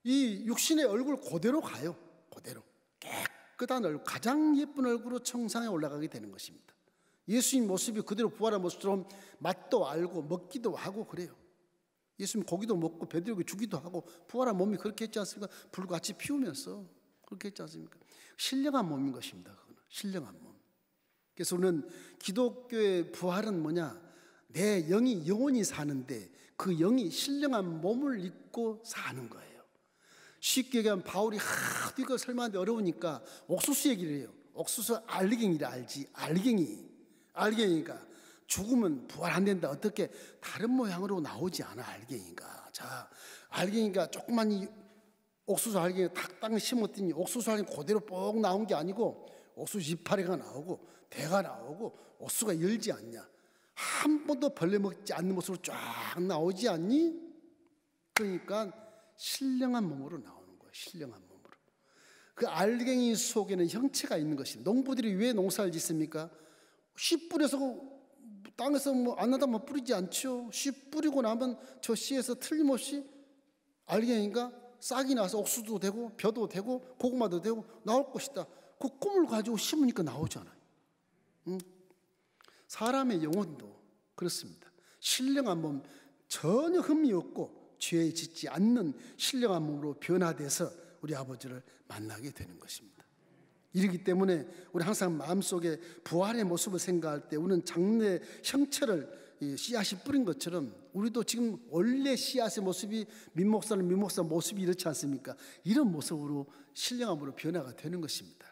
이 육신의 얼굴 그대로 가요. 그대로 깨끗한 얼굴, 가장 예쁜 얼굴로 청상에 올라가게 되는 것입니다. 예수님 모습이 그대로 부활한 모습처럼 맛도 알고 먹기도 하고 그래요. 예수님 고기도 먹고 베드로에게 주기도 하고 부활한 몸이 그렇게 했지 않습니까? 불같이 피우면서 그렇게 했지 않습니까? 신령한 몸인 것입니다. 그거는 신령한 몸. 그래서 우리는 기독교의 부활은 뭐냐? 내 영이 영원히 사는데 그 영이 신령한 몸을 입고 사는 거예요. 쉽게 얘기하면 바울이 하도 이거 설명하는데 어려우니까 옥수수 얘기를 해요. 옥수수 알리갱이라 알지? 알갱이가 죽으면 부활 안 된다. 어떻게 다른 모양으로 나오지 않아 알갱이가. 자, 알갱이가 조그만 이 옥수수 알갱이 탁 심었더니 옥수수 알갱이 그대로 뽕 나온 게 아니고 옥수수 이파리가 나오고 대가 나오고 옥수수가 열지 않냐. 한 번도 벌레 먹지 않는 모습으로 쫙 나오지 않니? 그러니까 신령한 몸으로 나오는 거예요. 신령한 몸으로. 그 알갱이 속에는 형체가 있는 것입니다. 농부들이 왜 농사를 짓습니까? 씨 뿌려서 땅에서 안 나다 뿌리지 않죠. 씨 뿌리고 나면 저 씨에서 틀림없이 알갱이가 싹이 나서 옥수수도 되고 벼도 되고 고구마도 되고 나올 것이다. 그 꿈을 가지고 심으니까 나오잖아요. 사람의 영혼도 그렇습니다. 신령한 몸, 전혀 흠이 없고 죄에 짓지 않는 신령한 몸으로 변화돼서 우리 아버지를 만나게 되는 것입니다. 이러기 때문에 우리 항상 마음속에 부활의 모습을 생각할 때 우리는 장래 형체를 씨앗이 뿌린 것처럼 우리도 지금 원래 씨앗의 모습이 민목사 모습이 이렇지 않습니까? 이런 모습으로 신령함으로 변화가 되는 것입니다.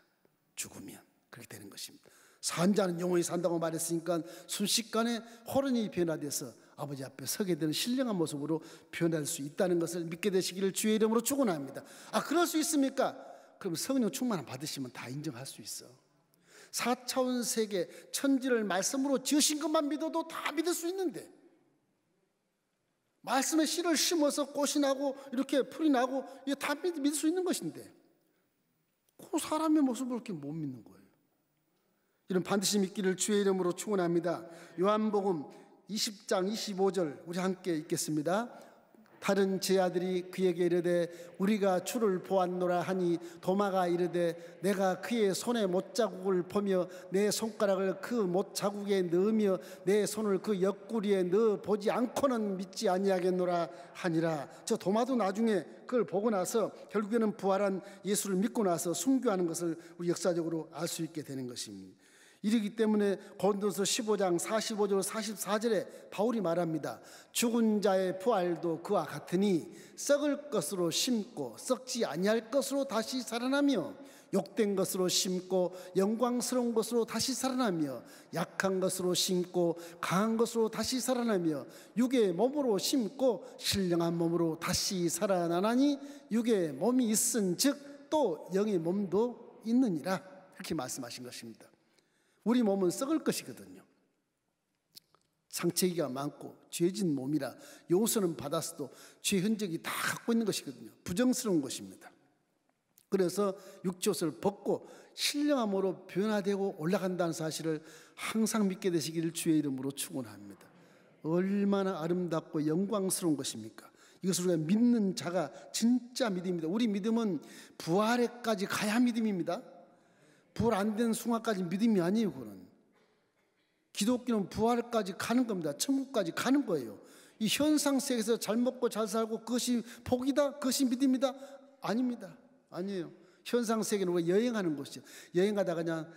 죽으면 그렇게 되는 것입니다. 산 자는 영원히 산다고 말했으니까 순식간에 호련히 변화돼서 아버지 앞에 서게 되는 신령한 모습으로 변할 수 있다는 것을 믿게 되시기를 주의 이름으로 축원합니다. 그럴 수 있습니까? 그럼 성령 충만함 받으시면 다 인정할 수 있어. 4차원 세계 천지를 말씀으로 지으신 것만 믿어도 다 믿을 수 있는데, 말씀의 씨를 심어서 꽃이 나고 이렇게 풀이 나고 이게 다 믿을 수 있는 것인데 그 사람의 모습을 이렇게 못 믿는 거예요. 이런 반드시 믿기를 주의 이름으로 축원합니다. 요한복음 20장 25절 우리 함께 읽겠습니다. 다른 제자들이 그에게 이르되 우리가 주를 보았노라 하니 도마가 이르되 내가 그의 손에 못자국을 보며 내 손가락을 그 못자국에 넣으며 내 손을 그 옆구리에 넣어 보지 않고는 믿지 아니하겠노라 하니라. 저 도마도 나중에 그걸 보고 나서 결국에는 부활한 예수를 믿고 나서 순교하는 것을 우리 역사적으로 알 수 있게 되는 것입니다. 이르기 때문에 고린도서 15장 45절 44절에 바울이 말합니다. 죽은 자의 부활도 그와 같으니 썩을 것으로 심고 썩지 아니할 것으로 다시 살아나며 욕된 것으로 심고 영광스러운 것으로 다시 살아나며 약한 것으로 심고 강한 것으로 다시 살아나며 육의 몸으로 심고 신령한 몸으로 다시 살아나나니 육의 몸이 있은즉 또 영의 몸도 있느니라. 이렇게 말씀하신 것입니다. 우리 몸은 썩을 것이거든요. 상처기가 많고 죄진 몸이라 용서는 받았어도 죄 흔적이 다 갖고 있는 것이거든요. 부정스러운 것입니다. 그래서 육체옷을 벗고 신령함으로 변화되고 올라간다는 사실을 항상 믿게 되시기를 주의 이름으로 축원합니다. 얼마나 아름답고 영광스러운 것입니까? 이것을 우리가 믿는 자가 진짜 믿음입니다. 우리 믿음은 부활에까지 가야 믿음입니다. 부활 안 된 순간까지 믿음이 아니에요. 그거는 기독교는 부활까지 가는 겁니다. 천국까지 가는 거예요. 이 현상 세계에서 잘 먹고 잘 살고 그것이 복이다, 그것이 믿음이다? 아닙니다. 아니에요. 현상 세계는 우리가 여행하는 곳이죠. 여행하다가 그냥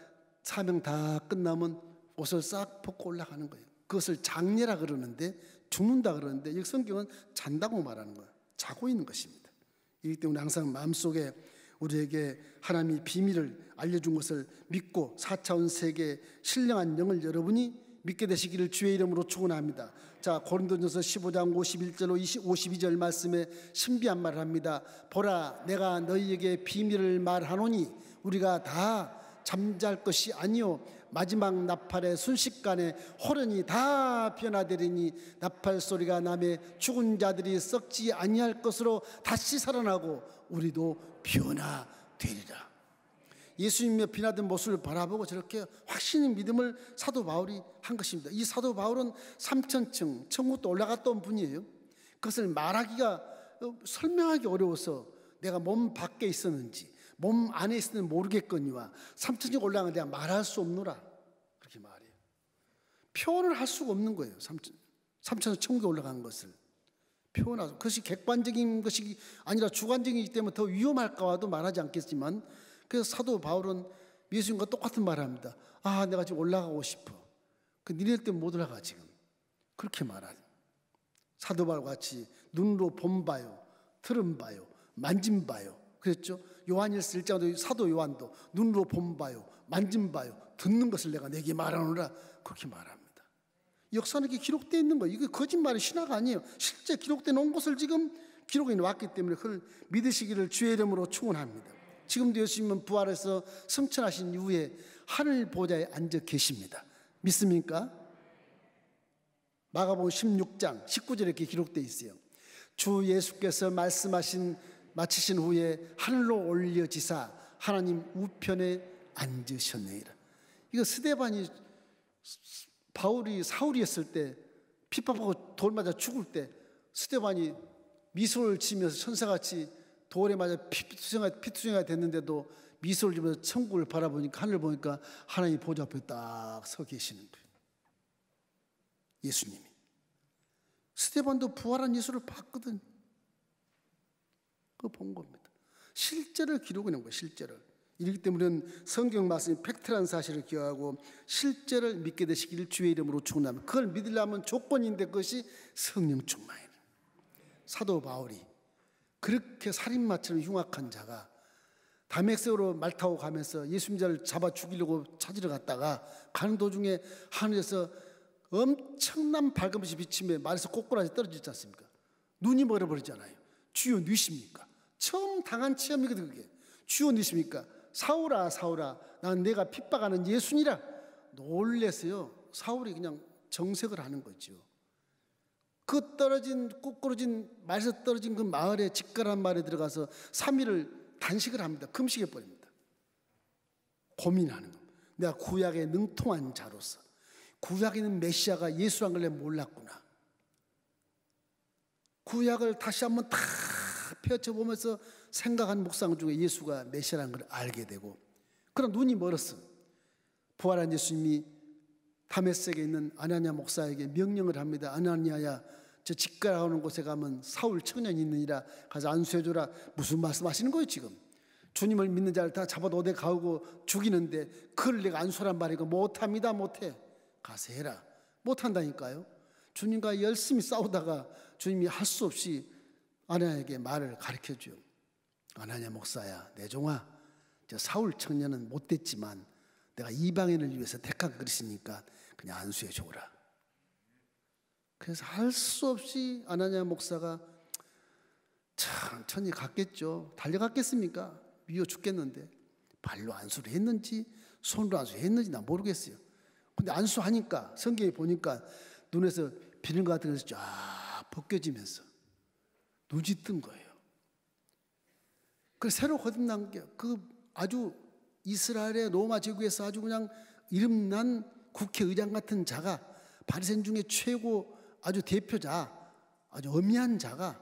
사명 다 끝나면 옷을 싹 벗고 올라가는 거예요. 그것을 장례라 그러는데, 죽는다 그러는데 여기 성경은 잔다고 말하는 거예요. 자고 있는 것입니다. 이기 때문에 항상 마음속에 우리에게 하나님이 비밀을 알려준 것을 믿고 4차원 세계의 신령한 영을 여러분이 믿게 되시기를 주의 이름으로 축원합니다. 자, 고린도전서 15장 51절로 52절 말씀에 신비한 말을 합니다. 보라, 내가 너희에게 비밀을 말하노니 우리가 다 잠잘 것이 아니요 마지막 나팔의 순식간에 호련히 다 변화되리니 나팔 소리가 나매 죽은 자들이 썩지 아니할 것으로 다시 살아나고 우리도 변화되리라. 예수님의 빛나던 모습을 바라보고 저렇게 확신의 믿음을 사도 바울이 한 것입니다. 이 사도 바울은 3천층 천국도 올라갔다 온 분이에요. 그것을 말하기가 설명하기 어려워서 내가 몸 밖에 있었는지 몸 안에 있었는지 모르겠거니와 3천층 올라간 내가 말할 수 없노라. 그렇게 말해요. 표현을 할 수가 없는 거예요. 3천층 천국에 올라간 것을 표현하죠. 그것이 객관적인 것이 아니라 주관적이기 때문에 더 위험할까와도 말하지 않겠지만, 그래서 사도 바울은 예수님과 똑같은 말을 합니다. 아, 내가 지금 올라가고 싶어. 그 니네 때문에 못 올라가 지금. 그렇게 말하죠. 사도 바울과 같이 눈으로 본 바요, 들은 바요, 만진 바요. 그랬죠. 요한일서 1장도 사도 요한도 눈으로 본 바요, 만진 바요, 듣는 것을 내가 내게 말하노라. 그렇게 말합니다. 역사는 이렇게 기록되어 있는 거예요. 이거 거짓말의 신화가 아니에요. 실제 기록되어 놓은 것을 지금 기록이 나왔기 때문에 그걸 믿으시기를 주의 이름으로 축원합니다. 지금도 예수님은 부활해서 승천하신 이후에 하늘 보좌에 앉아 계십니다. 믿습니까? 마가복음 16장 19절에 이렇게 기록되어 있어요. 주 예수께서 마치신 후에 하늘로 올려지사 하나님 우편에 앉으셨느니라. 이거 스데반이 바울이 사울이었을 때 핍박하고 돌 맞아 죽을 때 스데반이 미소를 지으면서 천사같이 돌에 맞아 피투성이가 됐는데도 미소를 지으면서 천국을 바라보니까 하늘을 보니까 하나님 보좌 앞에 딱 서 계시는 거예요. 예수님이. 스데반도 부활한 예수를 봤거든. 그거 본 겁니다. 실제를 기록해 놓은 거예요. 실제를. 이렇기 때문에 우리는 성경 말씀이 팩트라는 사실을 기억하고 실제를 믿게 되시기를 주의 이름으로 축원합니다. 그걸 믿으려면 조건인데 그것이 성령 충만이에요. 사도 바울이 그렇게 살인마처럼 흉악한 자가 다메섹으로 말 타고 가면서 예수님을 잡아 죽이려고 찾으러 갔다가 가는 도중에 하늘에서 엄청난 밝음빛이 비치며 말에서 꼬꾸라지 떨어지지 않습니까? 눈이 멀어버리잖아요. 주여 누이십니까? 처음 당한 체험이거든. 그게 주여 누이십니까? 사울아 사울아 나는 내가 핍박하는 예수니라. 놀래서요 사울이 그냥 정색을 하는 거죠. 그 떨어진 꼬꾸러진 말에서 떨어진 그 마을에 직가란 마을에 들어가서 3일을 단식을 합니다. 금식해 버립니다. 고민하는 겁니다. 내가 구약에 능통한 자로서 구약에 있는 메시아가 예수란 걸 내가 몰랐구나. 구약을 다시 한번 다 펼쳐보면서 생각한 묵상 중에 예수가 메시아라는 걸 알게 되고, 그럼 눈이 멀었어. 부활한 예수님이 다메섹에 있는 아나니아 목사에게 명령을 합니다. 아나니아야, 저 직가라는 곳에 가면 사울 청년이 있느니라, 가서 안수해줘라. 무슨 말씀하시는 거예요 지금? 주님을 믿는 자를 다 잡아 어디 가고 죽이는데 그걸 내가 안수란 말이고, 못합니다. 못해. 가서 해라. 못한다니까요. 주님과 열심히 싸우다가 주님이 할 수 없이 아나니아에게 말을 가르쳐줘요. 아나니아 목사야, 내 종아, 저 사울 청년은 못됐지만 내가 이방인을 위해서 택한 그릇이니까 그냥 안수해 줘라. 그래서 할 수 없이 아나니아 목사가 천천히 갔겠죠. 달려갔겠습니까? 미워 죽겠는데 발로 안수를 했는지 손으로 안수를 했는지 난 모르겠어요. 근데 안수하니까 성경에 보니까 눈에서 비늘 같은 것이 쫙 벗겨지면서 눈이 뜬 거예요. 그 새로 거듭난 게 그 아주 이스라엘의 로마 제국에서 아주 그냥 이름난 국회의장 같은 자가, 바리새인 중에 최고 아주 대표자, 아주 엄미한 자가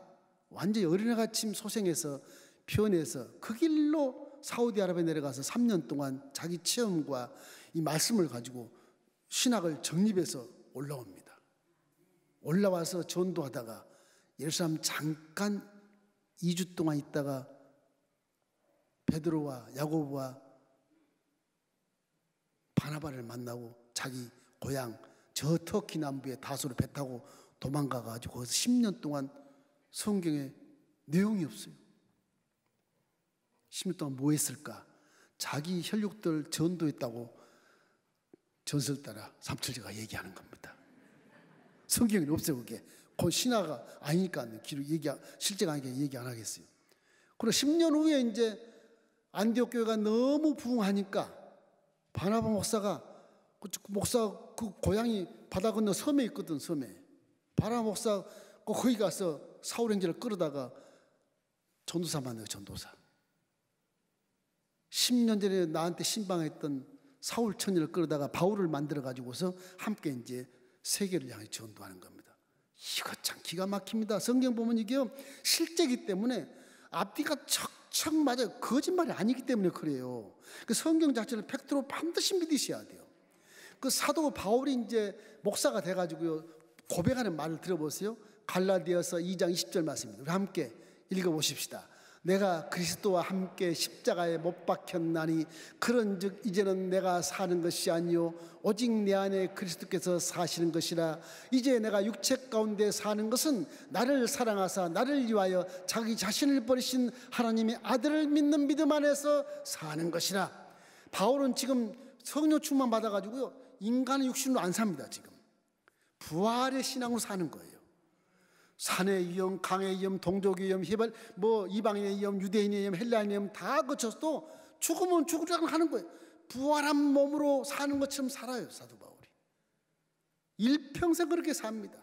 완전히 어린애같이 소생해서 변해서 그 길로 사우디아라비아에 내려가서 3년 동안 자기 체험과 이 말씀을 가지고 신학을 정립해서 올라옵니다. 올라와서 전도하다가 예루살렘 잠깐 2주 동안 있다가 베드로와 야고보와 바나바를 만나고 자기 고향 저 터키 남부의 다소로 배 타고 도망가가지고 거기서 10년 동안 성경에 내용이 없어요. 10년 동안 뭐 했을까? 자기 혈육들 전도했다고 전설 따라 삼칠제가 얘기하는 겁니다. 성경에 없어요. 그게 그 신화가 아니니까 실제가 아니니까 얘기 안 하겠어요. 그리고 10년 후에 이제 안디옥 교회가 너무 부흥하니까 바나바 목사가 그 고향이 바다 건너 섬에 있거든. 섬에 바나바 목사 거기 가서 사울 형제를 끌어다가 전도사 만나요. 전도사. 10년 전에 나한테 신방했던 사울 청년을 끌어다가 바울을 만들어 가지고서 함께 이제 세계를 향해 전도하는 겁니다. 이거 참 기가 막힙니다. 성경 보면 이게 실제이기 때문에 앞뒤가 척척 맞아요. 거짓말이 아니기 때문에 그래요. 그 성경 자체를 팩트로 반드시 믿으셔야 돼요. 그 사도 바울이 이제 목사가 돼가지고요 고백하는 말을 들어보세요. 갈라디아서 2장 20절 말씀입니다. 우리 함께 읽어보십시다. 내가 그리스도와 함께 십자가에 못 박혔나니 그런즉 이제는 내가 사는 것이 아니요 오직 내 안에 그리스도께서 사시는 것이라. 이제 내가 육체 가운데 사는 것은 나를 사랑하사 나를 위하여 자기 자신을 버리신 하나님의 아들을 믿는 믿음 안에서 사는 것이라. 바울은 지금 성령 충만 받아가지고요 인간의 육신으로 안 삽니다. 지금 부활의 신앙으로 사는 거예요. 산의 위험, 강의 위험, 동족의 위험, 이방인의 위험, 유대인의 위험, 헬라인의 위험 다 거쳐서도 죽으면 죽으라고 하는 거예요. 부활한 몸으로 사는 것처럼 살아요. 사도 바울이 일평생 그렇게 삽니다.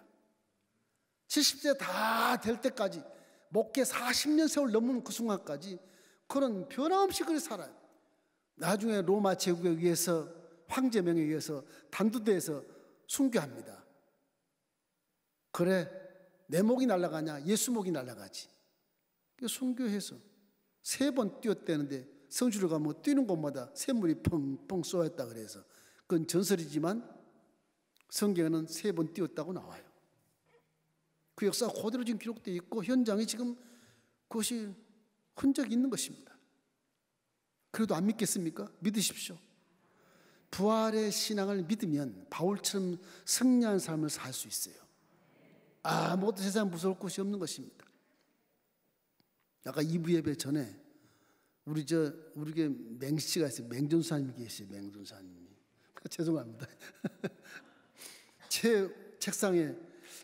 70세 다 될 때까지, 목회 40년 세월 넘는 그 순간까지 그런 변함없이 그렇게 살아요. 나중에 로마 제국에 의해서 황제명에 의해서 단두대에서 순교합니다. 그래 내 목이 날아가냐 예수 목이 날아가지. 순교해서 3번 뛰었다는데 성주를 가면 뛰는 곳마다 샘물이 펑펑 쏘였다 그래서 그건 전설이지만 성경에는 3번 뛰었다고 나와요. 그 역사가 그대로 지금 기록되어 있고 현장에 지금 그것이 흔적이 있는 것입니다. 그래도 안 믿겠습니까? 믿으십시오. 부활의 신앙을 믿으면 바울처럼 승리한 삶을 살 수 있어요. 아무것도 세상 무서울 곳이 없는 것입니다. 아까 2부 예배 전에 우리게 맹씨가 있어요. 맹전사님이 계세요. 맹전사님이. 죄송합니다. 제 책상에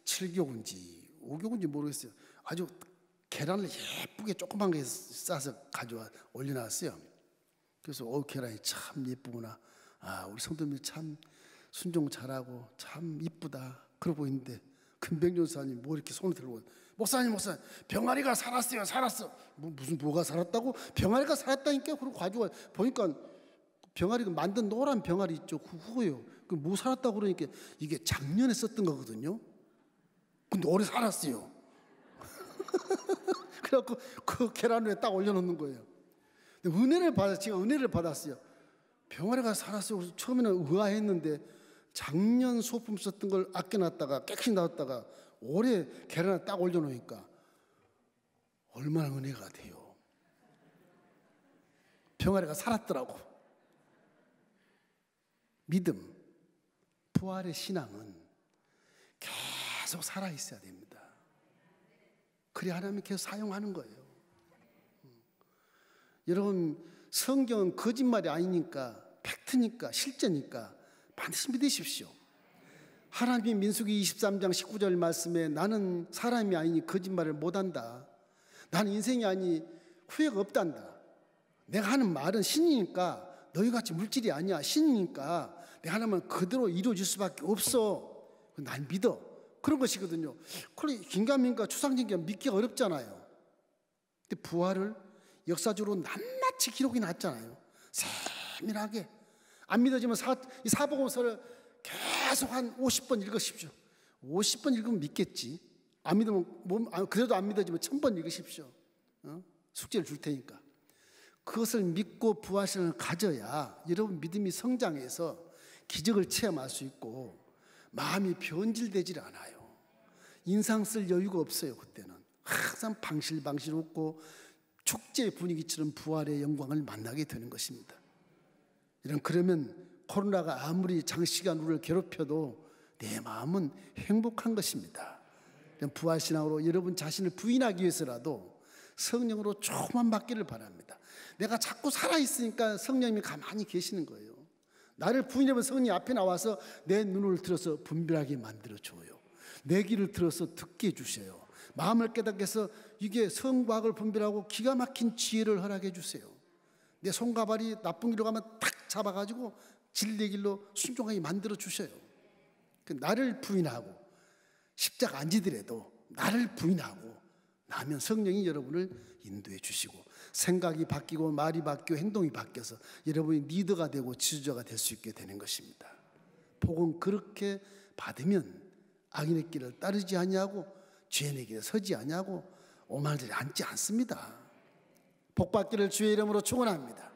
7교군지 5교군지 모르겠어요. 아주 계란을 예쁘게 조그만 게 싸서 가져와 올려놨어요. 그래서 계란이 참 예쁘구나. 우리 성도님이 참 순종 잘하고 참 이쁘다 그러고 있는데 금백전사님 뭐 이렇게 손을 들고 목사님 병아리가 살았어요. 살았어. 뭐가 살았다고? 병아리가 살았다니까. 그리고 가지고 보니까 병아리가 만든 노란 병아리 있죠. 그거요. 그 뭐 살았다고 그러니까 이게 작년에 썼던 거거든요. 근데 오래 살았어요. 그래갖고 그 계란 위에 딱 올려놓는 거예요. 근데 은혜를 받았어요. 제가 은혜를 받았어요. 병원에 가서 살았어요. 그래서 처음에는 의아했는데 작년 소품 썼던 걸 아껴놨다가 깨끗이 놔뒀다가 올해 계란을 딱 올려놓으니까 얼마나 은혜가 돼요. 병원에 가서 살았더라고. 믿음, 부활의 신앙은 계속 살아있어야 됩니다. 그래야 하나님이 계속 사용하는 거예요. 여러분, 성경은 거짓말이 아니니까, 팩트니까, 실제니까 반드시 믿으십시오. 하나님이 민수기 23장 19절 말씀에 나는 사람이 아니니 거짓말을 못한다. 나는 인생이 아니 후회가 없단다. 내가 하는 말은 신이니까 너희같이 물질이 아니야. 신이니까 내가 하는 말은 그대로 이루어질 수밖에 없어. 날 믿어. 그런 것이거든요. 그래 긴가민가 추상적인 게 믿기가 어렵잖아요. 근데 부활을 역사적으로 낱낱이 기록이 났잖아요. 세밀하게. 안 믿어지면 이 사복음서를 계속 한 50번 읽으십시오. 50번 읽으면 믿겠지. 안 믿으면 그래도 안 믿어지면 1000번 읽으십시오. 숙제를 줄 테니까. 그것을 믿고 부활신을 가져야 여러분 믿음이 성장해서 기적을 체험할 수 있고 마음이 변질되질 않아요. 인상 쓸 여유가 없어요. 그때는 항상 방실방실 웃고 축제 분위기처럼 부활의 영광을 만나게 되는 것입니다. 그러면 코로나가 아무리 장시간 우리를 괴롭혀도 내 마음은 행복한 것입니다. 부활신앙으로 여러분 자신을 부인하기 위해서라도 성령으로 조금만 받기를 바랍니다. 내가 자꾸 살아있으니까 성령님이 가만히 계시는 거예요. 나를 부인하면 성령이 앞에 나와서 내 눈을 들어서 분별하게 만들어줘요. 내 귀를 들어서 듣게 해주세요. 마음을 깨닫게 해서 이게 성과학을 분별하고 기가 막힌 지혜를 허락해 주세요. 내 손과 발이 나쁜 길로 가면 탁 잡아가지고 진리의 길로 순종하게 만들어 주셔요. 나를 부인하고 십자가 안 지더라도 나를 부인하고 나면 성령이 여러분을 인도해 주시고 생각이 바뀌고 말이 바뀌고 행동이 바뀌어서 여러분이 리더가 되고 지도자가 될 수 있게 되는 것입니다. 복은 그렇게 받으면 악인의 길을 따르지 아니하고 죄인의 길에 서지 아니하고 오만을 앉지 않습니다. 복 받기를 주의 이름으로 축원합니다.